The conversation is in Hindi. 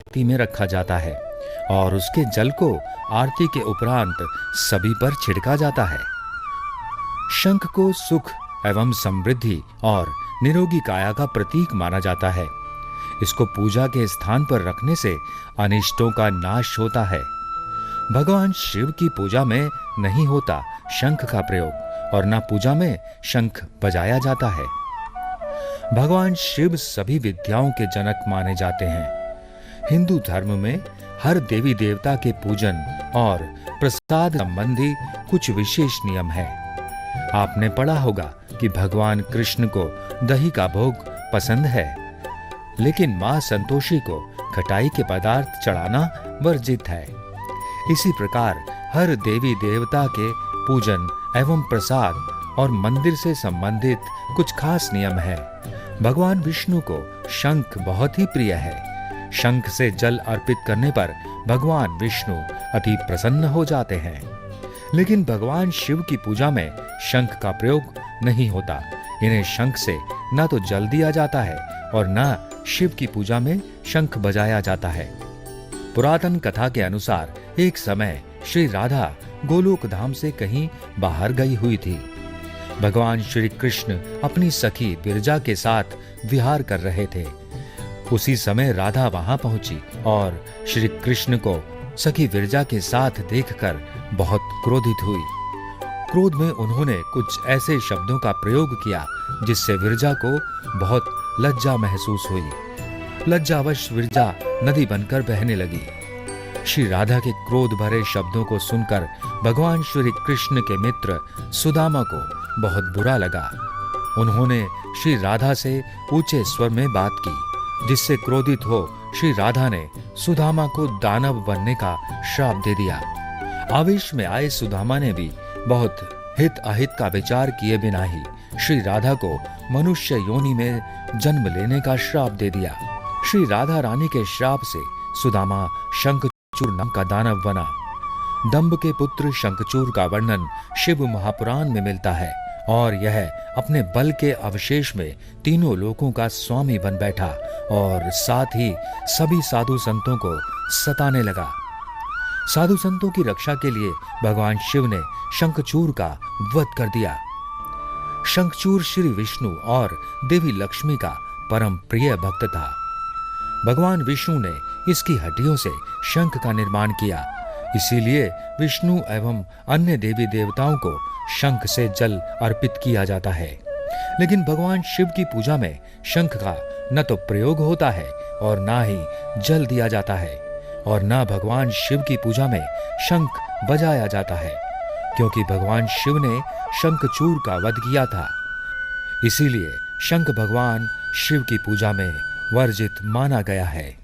आरती में रखा जाता है और उसके जल को आरती के उपरांत सभी पर छिड़का जाता है। शंख को सुख एवं समृद्धि और निरोगी काया का प्रतीक माना जाता है। इसको पूजा के स्थान पर रखने से अनिष्टों का नाश होता है। भगवान शिव की पूजा में नहीं होता शंख का प्रयोग और न पूजा में शंख बजाया जाता है। भगवान शिव सभी विद्याओं के जनक माने जाते हैं। हिंदू धर्म में हर देवी देवता के पूजन और प्रसाद संबंधी कुछ विशेष नियम है। आपने पढ़ा होगा कि भगवान कृष्ण को दही का भोग पसंद है, लेकिन मां संतोषी को खटाई के पदार्थ चढ़ाना वर्जित है। इसी प्रकार हर देवी देवता के पूजन एवं प्रसाद और मंदिर से संबंधित कुछ खास नियम है। भगवान विष्णु को शंख बहुत ही प्रिय है। शंख से जल अर्पित करने पर भगवान विष्णु अति प्रसन्न हो जाते हैं। लेकिन भगवान शिव की पूजा में शंख का प्रयोग नहीं होता। इन्हें शंख से न तो जल दिया जाता है और न शिव की पूजा में शंख बजाया जाता है। पुरातन कथा के अनुसार एक समय श्री राधा गोलोक धाम से कहीं बाहर गई हुई थी। भगवान श्री कृष्ण अपनी सखी विरजा के साथ विहार कर रहे थे। उसी समय राधा वहां पहुंची और श्री कृष्ण को सखी विरजा के साथ देखकर बहुत क्रोधित हुई। क्रोध में उन्होंने कुछ ऐसे शब्दों का प्रयोग किया जिससे विरजा को बहुत लज्जा महसूस हुई। लज्जावश विरजा नदी बनकर बहने लगी। श्री राधा के क्रोध भरे शब्दों को सुनकर भगवान श्री कृष्ण के मित्र सुदामा को बहुत बुरा लगा। उन्होंने श्री राधा से ऊंचे स्वर में बात की, जिससे क्रोधित हो श्री राधा ने सुदामा को दानव बनने का श्राप दे दिया। आवेश में आए सुदामा ने भी बहुत हित अहित का विचार किए बिना ही श्री राधा को मनुष्य योनि में जन्म लेने का श्राप दे दिया। श्री राधा रानी के श्राप से सुदामा शंखचूर नाम का दानव बना। दंभ के पुत्र शंखचूर का वर्णन शिव महापुराण में मिलता है और यह अपने बल के अवशेष में तीनों लोकों का स्वामी बन बैठा और साथ ही सभी साधु संतों को सताने लगा। साधु संतों की रक्षा के लिए भगवान शिव ने शंखचूर का वध कर दिया। शंखचूर श्री विष्णु और देवी लक्ष्मी का परम प्रिय भक्त था। भगवान विष्णु ने इसकी हड्डियों से शंख का निर्माण किया। इसीलिए विष्णु एवं अन्य देवी देवताओं को शंख से जल अर्पित किया जाता है। लेकिन भगवान शिव की पूजा में शंख का न तो प्रयोग होता है और न ही जल दिया जाता है और न भगवान शिव की पूजा में शंख बजाया जाता है, क्योंकि भगवान शिव ने शंखचूर का वध किया था। इसीलिए शंख भगवान शिव की पूजा में वर्जित माना गया है।